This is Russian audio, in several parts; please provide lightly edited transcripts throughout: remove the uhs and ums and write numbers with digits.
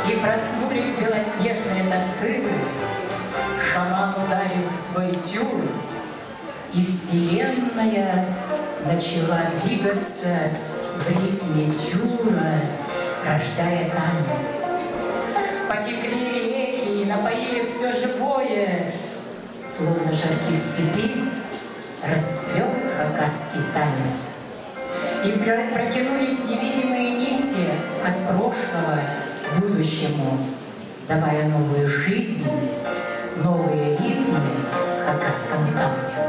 И проснулись белоснежные тоски, шаман ударил в свой тюр, и вселенная начала двигаться в ритме тюра, рождая танец. Потекли реки и напоили все живое, словно жарки в степи расцвел хакасский танец. И протянулись невидимые нити от прошлого к будущему, давая новую жизнь, новые ритмы хакасскому танцу.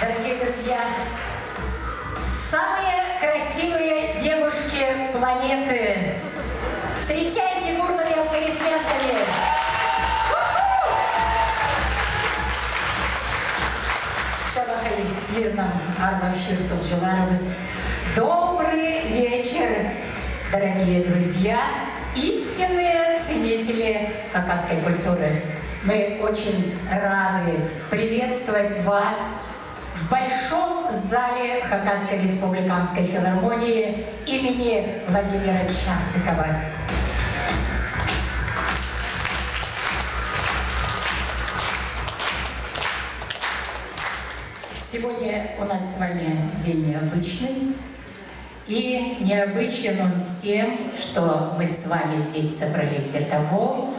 Дорогие друзья, самые красивые девушки планеты. Встречайте бурными аплодисментами. Шабахай Ирнам Арлашир Субжиларовыз. Добрый вечер, дорогие друзья, истинные ценители хакасской культуры. Мы очень рады приветствовать вас в Большом зале Хакасской республиканской филармонии имени Владимира Чартыкова. Сегодня у нас с вами день необычный. И необычен он тем, что мы с вами здесь собрались для того,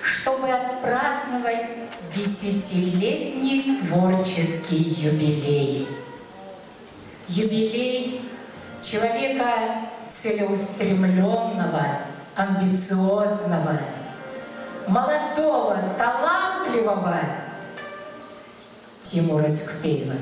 чтобы отпраздновать 10-летний творческий юбилей. Юбилей человека целеустремленного, амбициозного, молодого, талантливого Тимура Тюкпеева.